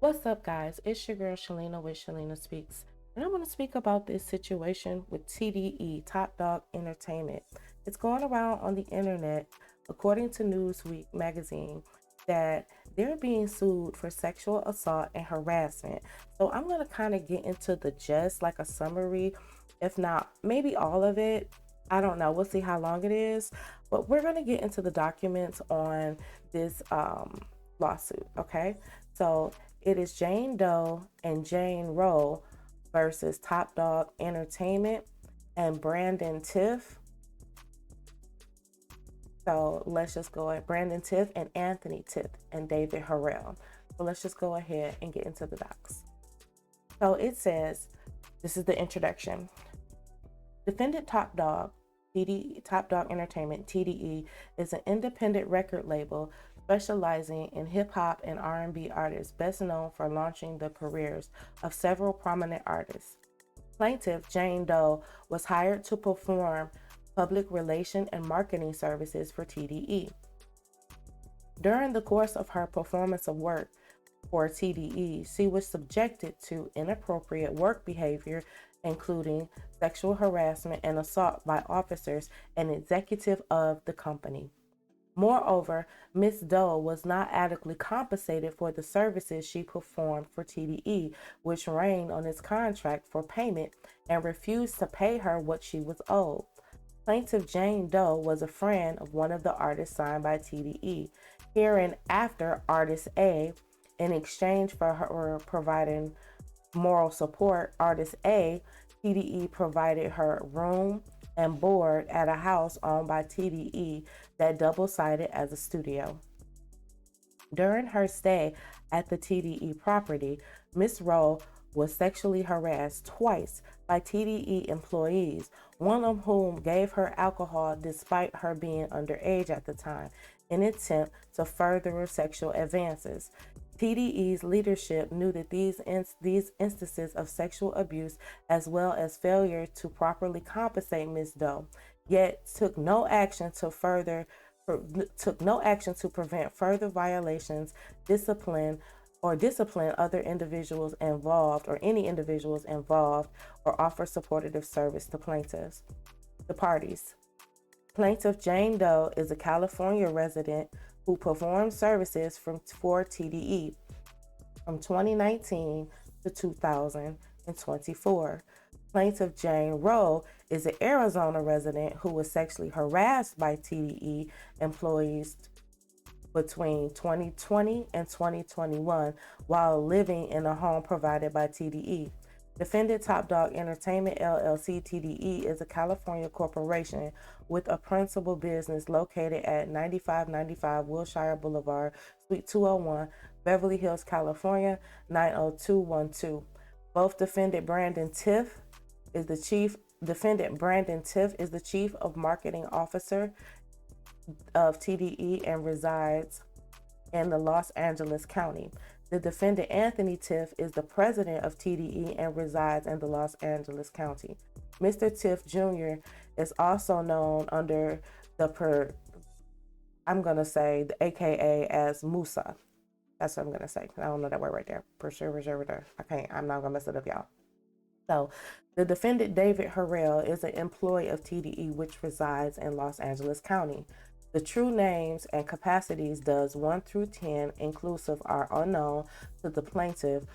What's up, guys? It's your girl Shalina with Shalina Speaks, and I want to speak about this situation with TDE, Top Dog Entertainment. It's going around on the internet, according to Newsweek magazine, that they're being sued for sexual assault and harassment. So I'm going to kind of get into the gist, like a summary, if not maybe all of it. I don't know. We'll see how long it is, but we're going to get into the documents on this lawsuit. Okay, so it is Jane Doe and Jane Roe versus Top Dog Entertainment and Brandon Tiff. So let's just go ahead. Brandon Tiff and Anthony Tiff and David Harrell. So let's just go ahead and get into the docs. So it says, this is the introduction. Defendant Top Dog, TDE, Top Dog Entertainment, TDE, is an independent record label specializing in hip-hop and R&B artists, best known for launching the careers of several prominent artists. Plaintiff Jane Doe was hired to perform public relation and marketing services for TDE. During the course of her performance of work for TDE, she was subjected to inappropriate work behavior, including sexual harassment and assault by officers and executive of the company. Moreover, Ms. Doe was not adequately compensated for the services she performed for TDE, which reigned on its contract for payment and refused to pay her what she was owed. Plaintiff Jane Doe was a friend of one of the artists signed by TDE. Hereinafter, Artist A, in exchange for her providing moral support, Artist A, TDE provided her room and board at a house owned by TDE that double-sided as a studio. During her stay at the TDE property, Ms. Rowe was sexually harassed twice by TDE employees, one of whom gave her alcohol despite her being underage at the time, in an attempt to further her sexual advances. TDE's leadership knew that these instances of sexual abuse, as well as failure to properly compensate Ms. Doe, yet took no action to prevent further violations, discipline other individuals involved or any individuals involved, or offer supportive service to plaintiffs. The parties. Plaintiff Jane Doe is a California resident who performed services for TDE from 2019 to 2024. Plaintiff Jane Roe is an Arizona resident who was sexually harassed by TDE employees between 2020 and 2021 while living in a home provided by TDE. Defendant Top Dog Entertainment LLC TDE is a California corporation with a principal business located at 9595 Wilshire Boulevard, Suite 201, Beverly Hills, California 90212. Both Defendant Brandon Tiff is the chief of marketing officer of TDE and resides in the Los Angeles County. The defendant Anthony Tiff is the president of TDE and resides in the Los Angeles County. Mr. Tiff Jr. is also known under the AKA as Musa. That's what I'm gonna say. I don't know that word right there. For sure. I'm not gonna mess it up, y'all. So, the defendant David Harrell is an employee of TDE which resides in Los Angeles County. The true names and capacities does 1 through 10 inclusive are unknown to the plaintiff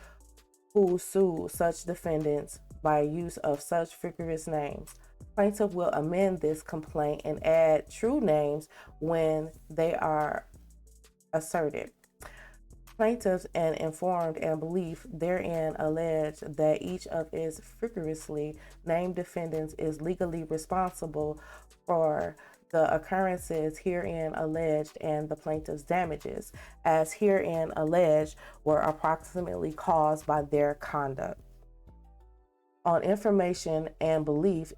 who sued such defendants by use of such frictious names. Plaintiff will amend this complaint and add true names when they are asserted. Plaintiffs and informed and belief therein allege that each of its frivolously named defendants is legally responsible for the occurrences herein alleged and the plaintiff's damages, as herein alleged, were approximately caused by their conduct. On information and belief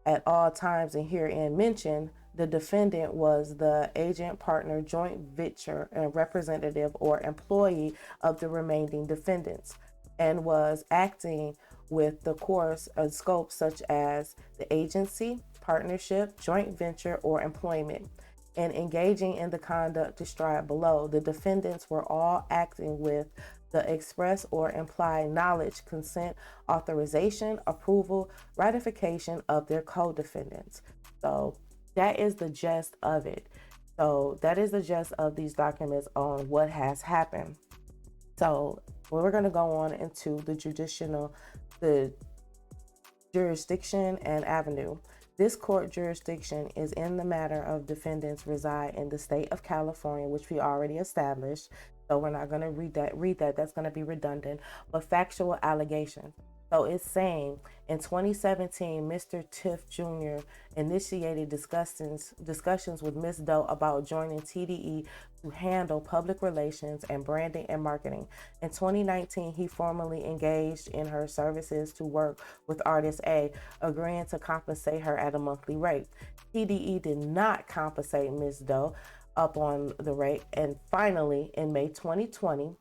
at all times and herein mentioned, the defendant was the agent, partner, joint venture, and representative or employee of the remaining defendants, and was acting with the course of scope such as the agency, partnership, joint venture, or employment. And engaging in the conduct described below, the defendants were all acting with the express or implied knowledge, consent, authorization, approval, ratification of their co-defendants. So that is the gist of it. So that is the gist of these documents on what has happened. So we're going to go on into the jurisdiction and avenue. This court jurisdiction is in the matter of defendants reside in the state of California, which we already established. So we're not going to read that. That's going to be redundant. But factual allegations. So it's saying in 2017, Mr. Tiff Jr. initiated discussions with Ms. Doe about joining TDE to handle public relations and branding and marketing. In 2019, he formally engaged in her services to work with artist A, agreeing to compensate her at a monthly rate. TDE did not compensate Ms. Doe up on the rate. And finally, in May 2020,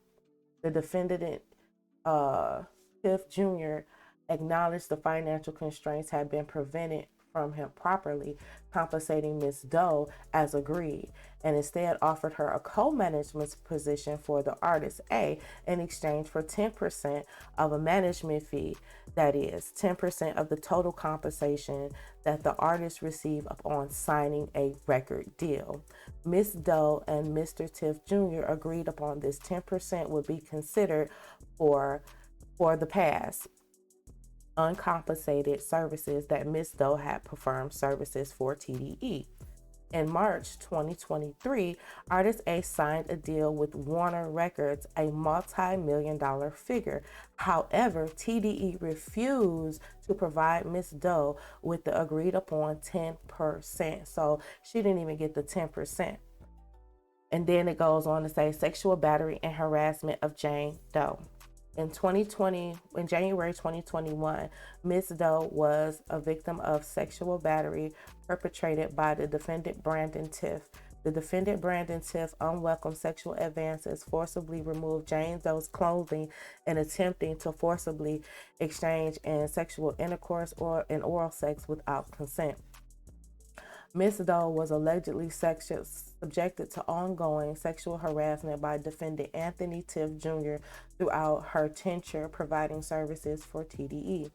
the defendant, Tiff Jr., acknowledged the financial constraints had been prevented from him properly compensating Ms. Doe as agreed, and instead offered her a co-management position for the artist A in exchange for 10% of a management fee, that is 10% of the total compensation that the artist received upon signing a record deal. Ms. Doe and Mr. Tiff Jr. agreed upon this 10% would be considered for the past uncompensated services that Ms. Doe had performed services for TDE. In March 2023, Artist A signed a deal with Warner Records, a multi-million-dollar figure. However, TDE refused to provide Ms. Doe with the agreed upon 10%. So she didn't even get the 10%. And then it goes on to say sexual battery and harassment of Jane Doe. In January 2021, Ms. Doe was a victim of sexual battery perpetrated by the defendant Brandon Tiff. The defendant Brandon Tiff unwelcome sexual advances, forcibly removed Jane Doe's clothing and attempting to forcibly exchange in sexual intercourse or in oral sex without consent. Ms. Doe was allegedly subjected to ongoing sexual harassment by defendant Anthony Tiff Jr. throughout her tenure providing services for TDE.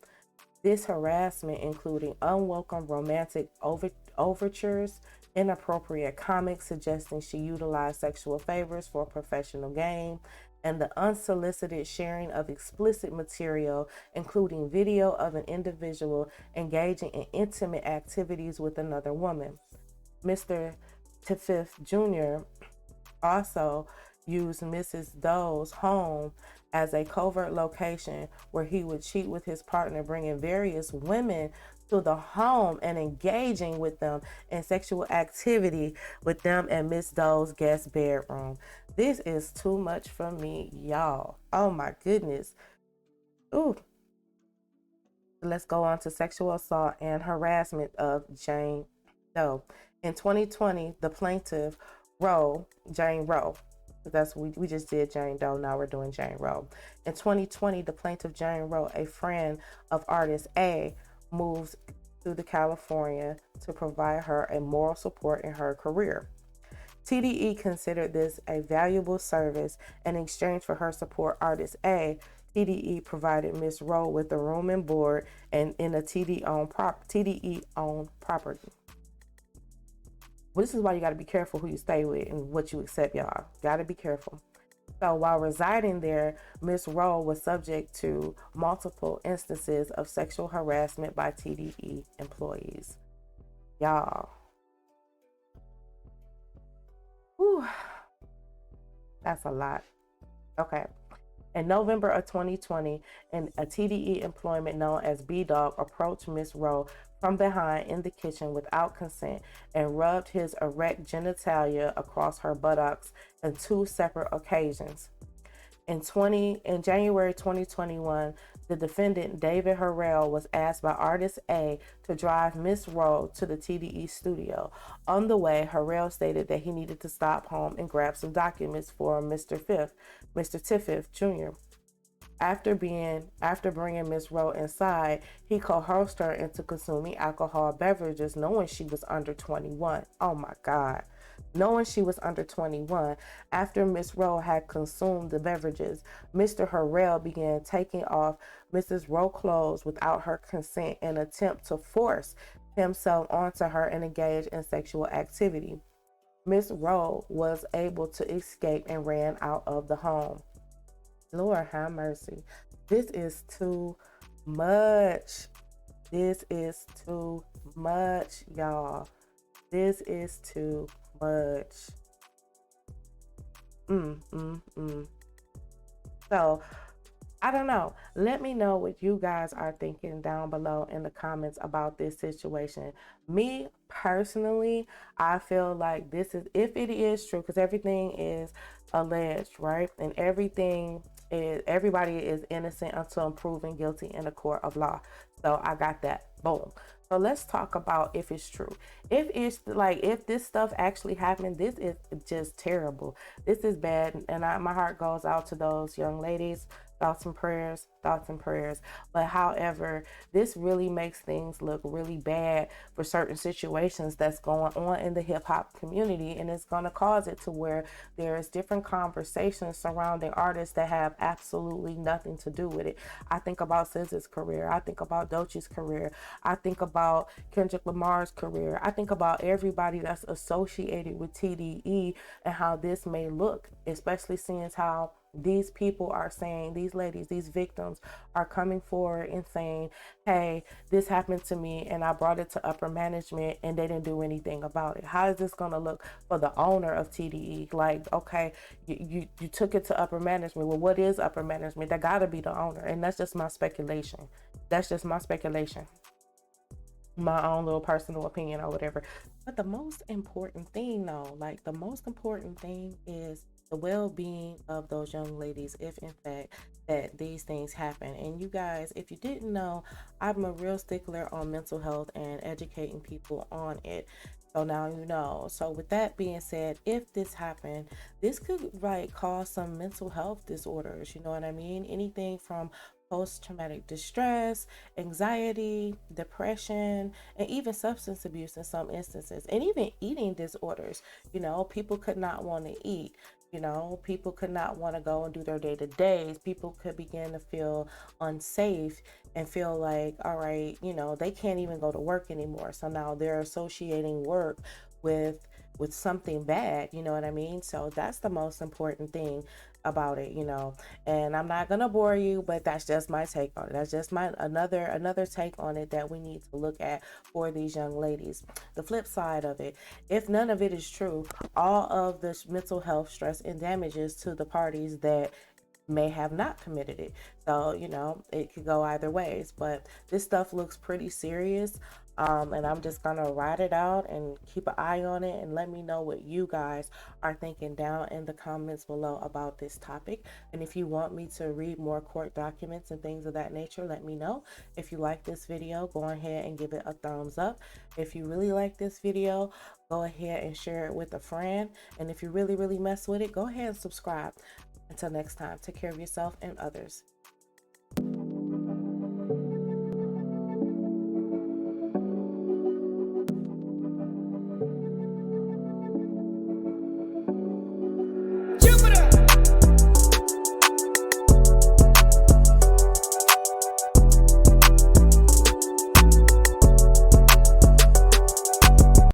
This harassment including unwelcome romantic overtures, inappropriate comments suggesting she utilized sexual favors for professional gain, and the unsolicited sharing of explicit material, including video of an individual engaging in intimate activities with another woman. Mr. Tiff Jr. also used Mrs. Doe's home as a covert location where he would cheat with his partner, bringing various women to the home and engaging with them in sexual activity with them in Miss Doe's guest bedroom. This is too much for me, y'all. Oh my goodness. Ooh. Let's go on to sexual assault and harassment of Jane Doe. In 2020, the plaintiff, Jane Roe, we just did Jane Doe, now we're doing Jane Roe. In 2020, the plaintiff Jane Roe, a friend of artist A, moves to California to provide her a moral support in her career. TDE considered this a valuable service. In exchange for her support, artist A, TDE provided Ms. Roe with a room and board and in a TDE-owned property. Well, this is why you got to be careful who you stay with and what you accept, y'all. Got to be careful. So while residing there, Ms. Roe was subject to multiple instances of sexual harassment by TDE employees. Y'all. Whew. That's a lot. Okay. In November of 2020, a TDE employee known as B-Dog approached Ms. Roe from behind in the kitchen without consent and rubbed his erect genitalia across her buttocks on 2 separate occasions. In January 2021, the defendant, David Harrell, was asked by artist A to drive Ms. Roe to the TDE studio. On the way, Harrell stated that he needed to stop home and grab some documents for Mr. Tiff Jr. After bringing Ms. Roe inside, he coerced her into consuming alcohol beverages, knowing she was under 21. Oh my God. Knowing she was under 21, after Miss Rowe had consumed the beverages, Mr. Harrell began taking off Mrs. Rowe clothes without her consent in an attempt to force himself onto her and engage in sexual activity. Miss Rowe was able to escape and ran out of the home. Lord have mercy. This is too much. This is too much, y'all. This is too much. So, I don't know. Let me know what you guys are thinking down below in the comments about this situation. Me personally, I feel like this is, if it is true, because everything is alleged, right? And everybody is innocent until proven guilty in a court of law. So I got that. Boom. So let's talk about if it's true. If it's like, if this stuff actually happened, this is just terrible. This is bad. And my heart goes out to those young ladies. Thoughts and prayers, thoughts and prayers. But however, this really makes things look really bad for certain situations that's going on in the hip hop community. And it's going to cause it to where there's different conversations surrounding artists that have absolutely nothing to do with it. I think about SZA's career. I think about Doechie's career. I think about Kendrick Lamar's career. I think about everybody that's associated with TDE and how this may look, especially seeing how these people are saying, these ladies, these victims are coming forward and saying, hey, this happened to me and I brought it to upper management and they didn't do anything about it. How is this going to look for the owner of TDE? Like, okay, you took it to upper management. Well, what is upper management? That got to be the owner. And that's just my speculation. That's just my speculation. My own little personal opinion or whatever. But the most important thing, though, like the most important thing is the well-being of those young ladies, if in fact that these things happen. And you guys, if you didn't know, I'm a real stickler on mental health and educating people on it. So now you know. So with that being said, if this happened, this could like cause some mental health disorders, you know what I mean? Anything from post-traumatic distress, anxiety, depression, and even substance abuse in some instances, and even eating disorders. You know, people could not want to eat. You know, people could not want to go and do their day-to-days. People could begin to feel unsafe and feel like, all right, you know, they can't even go to work anymore. So now they're associating work with something bad, you know what I mean? So that's the most important thing about it, you know. And I'm not gonna bore you, but that's just my take on it. That's just my another take on it that we need to look at for these young ladies. The flip side of it, if none of it is true, all of this mental health stress and damages to the parties that may have not committed it. So, you know, it could go either ways, but this stuff looks pretty serious. And I'm just gonna ride it out and keep an eye on it and let me know what you guys are thinking down in the comments below about this topic. And if you want me to read more court documents and things of that nature, let me know. If you like this video, go ahead and give it a thumbs up. If you really like this video, go ahead and share it with a friend. And if you really mess with it, go ahead and subscribe. Until next time, take care of yourself and others.